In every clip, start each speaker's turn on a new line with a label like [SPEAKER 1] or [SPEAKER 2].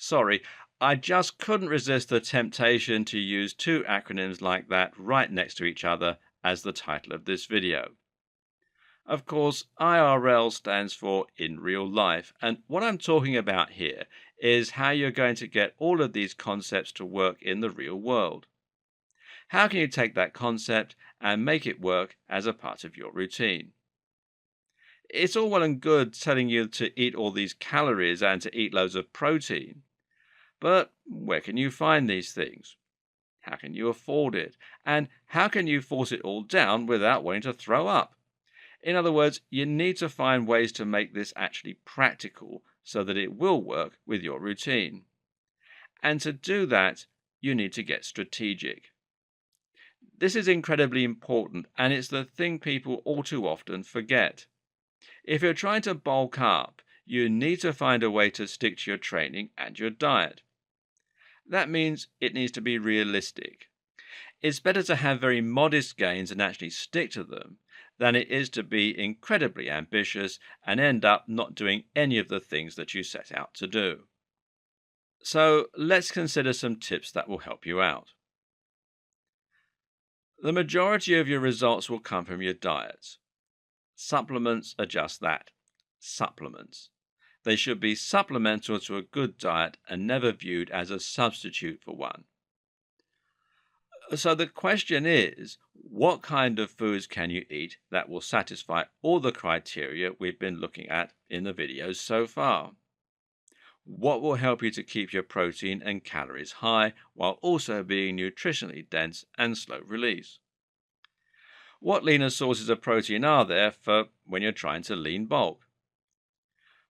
[SPEAKER 1] Sorry, I just couldn't resist the temptation to use two acronyms like that right next to each other as the title of this video. Of course, IRL stands for in real life, and what I'm talking about here is how you're going to get all of these concepts to work in the real world. How can you take that concept and make it work as a part of your routine? It's all well and good telling you to eat all these calories and to eat loads of protein, but where can you find these things? How can you afford it? And how can you force it all down without wanting to throw up? In other words, you need to find ways to make this actually practical so that it will work with your routine. And to do that, you need to get strategic. This is incredibly important, and it's the thing people all too often forget. If you're trying to bulk up, you need to find a way to stick to your training and your diet. That means it needs to be realistic. It's better to have very modest gains and actually stick to them than it is to be incredibly ambitious and end up not doing any of the things that you set out to do. So let's consider some tips that will help you out. The majority of your results will come from your diets. Supplements are just that, supplements. They should be supplemental to a good diet and never viewed as a substitute for one. So the question is, what kind of foods can you eat that will satisfy all the criteria we've been looking at in the videos so far? What will help you to keep your protein and calories high while also being nutritionally dense and slow release? What leaner sources of protein are there for when you're trying to lean bulk?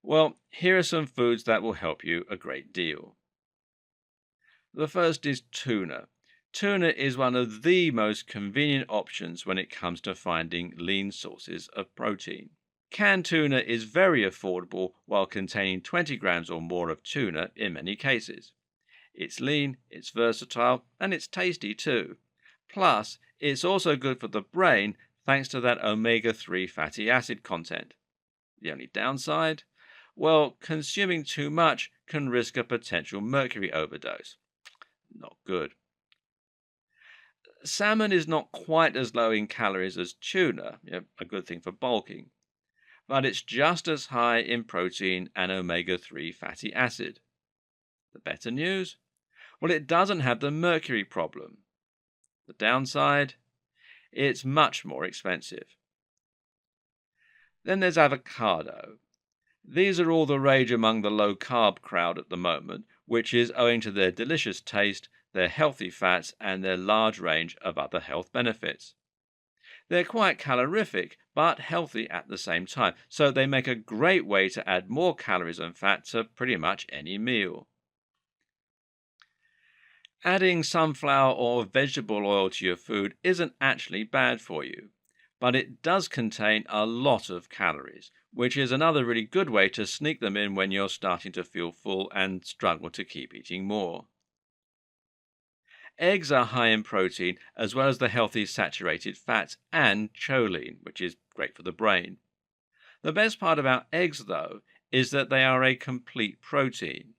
[SPEAKER 1] Well, here are some foods that will help you a great deal. The first is tuna. Tuna is one of the most convenient options when it comes to finding lean sources of protein. Canned tuna is very affordable while containing 20 grams or more of tuna in many cases. It's lean, it's versatile, and it's tasty too. Plus, it's also good for the brain thanks to that omega-3 fatty acid content. The only downside? Well, consuming too much can risk a potential mercury overdose. Not good. Salmon is not quite as low in calories as tuna, a good thing for bulking, but it's just as high in protein and omega-3 fatty acid. The better news? Well, it doesn't have the mercury problem. The downside? It's much more expensive. Then there's avocado. These are all the rage among the low-carb crowd at the moment, which is owing to their delicious taste, their healthy fats, and their large range of other health benefits. They're quite calorific, but healthy at the same time, so they make a great way to add more calories and fat to pretty much any meal. Adding sunflower or vegetable oil to your food isn't actually bad for you, but it does contain a lot of calories, which is another really good way to sneak them in when you're starting to feel full and struggle to keep eating more. Eggs are high in protein as well as the healthy saturated fats and choline, which is great for the brain. The best part about eggs, though, is that they are a complete protein.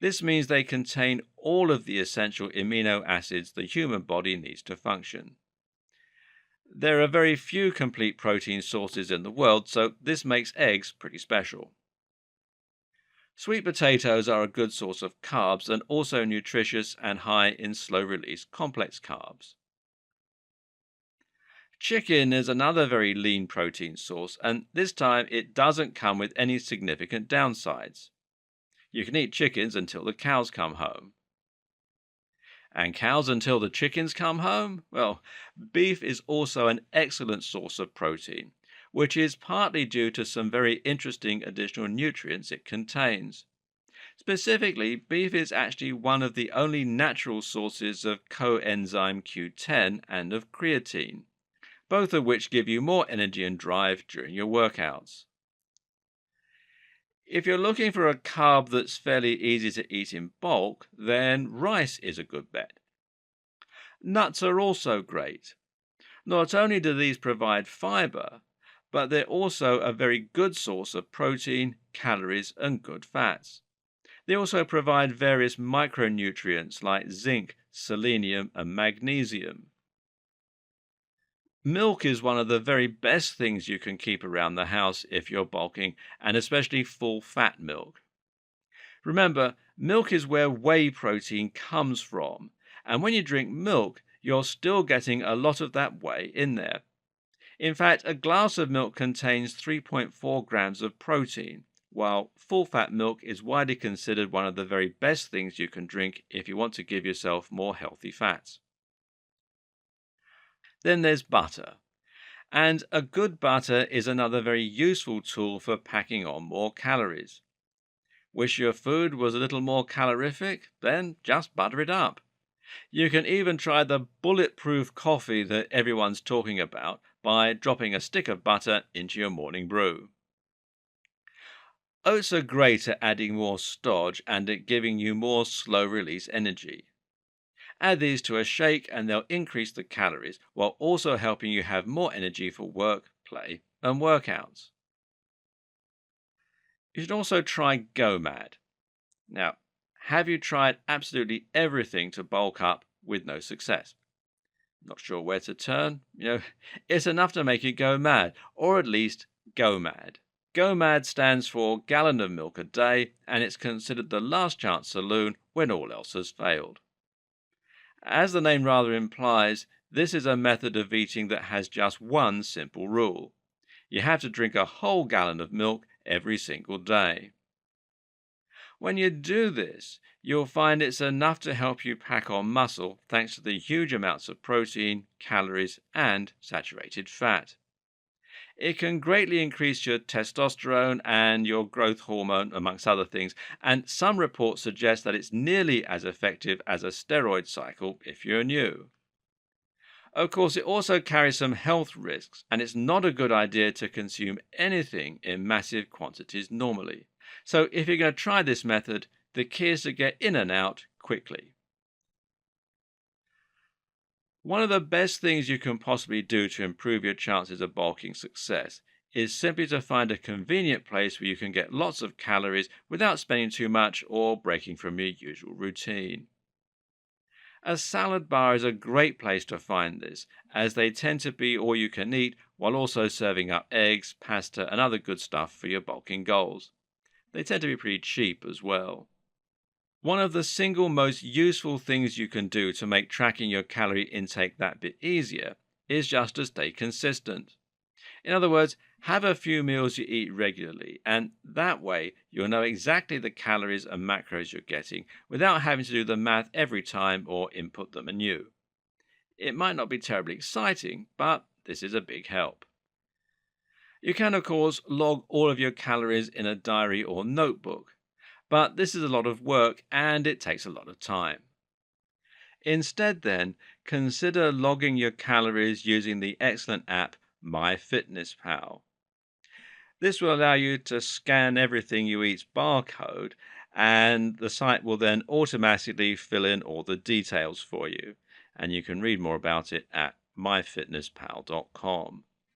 [SPEAKER 1] This means they contain all of the essential amino acids the human body needs to function. There are very few complete protein sources in the world, so this makes eggs pretty special. Sweet potatoes are a good source of carbs and also nutritious and high in slow-release complex carbs. Chicken is another very lean protein source, and this time it doesn't come with any significant downsides. You can eat chickens until the cows come home. And cows until the chickens come home? Well, beef is also an excellent source of protein, which is partly due to some very interesting additional nutrients it contains. Specifically, beef is actually one of the only natural sources of coenzyme Q10 and of creatine, both of which give you more energy and drive during your workouts. If you're looking for a carb that's fairly easy to eat in bulk, then rice is a good bet. Nuts are also great. Not only do these provide fiber, but they're also a very good source of protein, calories, and good fats. They also provide various micronutrients like zinc, selenium, and magnesium. Milk is one of the very best things you can keep around the house if you're bulking, and especially full fat milk. Remember, milk is where whey protein comes from, and when you drink milk, you're still getting a lot of that whey in there. In fact, a glass of milk contains 3.4 grams of protein, while full fat milk is widely considered one of the very best things you can drink if you want to give yourself more healthy fats. Then there's butter. And a good butter is another very useful tool for packing on more calories. Wish your food was a little more calorific? Then just butter it up. You can even try the bulletproof coffee that everyone's talking about by dropping a stick of butter into your morning brew. Oats are great at adding more starch and at giving you more slow release energy. Add these to a shake and they'll increase the calories while also helping you have more energy for work, play, and workouts. You should also try GoMad. Now, have you tried absolutely everything to bulk up with no success? Not sure where to turn? It's enough to make you go mad, or at least go mad. Go mad stands for gallon of milk a day, and it's considered the last chance saloon when all else has failed. As the name rather implies, this is a method of eating that has just one simple rule. You have to drink a whole gallon of milk every single day. When you do this, you'll find it's enough to help you pack on muscle thanks to the huge amounts of protein, calories, and saturated fat. It can greatly increase your testosterone and your growth hormone, amongst other things, and some reports suggest that it's nearly as effective as a steroid cycle if you're new. Of course, it also carries some health risks, and it's not a good idea to consume anything in massive quantities normally. So if you're going to try this method, the key is to get in and out quickly. One of the best things you can possibly do to improve your chances of bulking success is simply to find a convenient place where you can get lots of calories without spending too much or breaking from your usual routine. A salad bar is a great place to find this, as they tend to be all you can eat while also serving up eggs, pasta, and other good stuff for your bulking goals. They tend to be pretty cheap as well. One of the single most useful things you can do to make tracking your calorie intake that bit easier is just to stay consistent. In other words, have a few meals you eat regularly, and that way you'll know exactly the calories and macros you're getting without having to do the math every time or input them anew. It might not be terribly exciting, but this is a big help. You can, of course, log all of your calories in a diary or notebook, but this is a lot of work and it takes a lot of time. Instead, then, consider logging your calories using the excellent app MyFitnessPal. This will allow you to scan everything you eat's barcode, and the site will then automatically fill in all the details for you. And you can read more about it at myfitnesspal.com.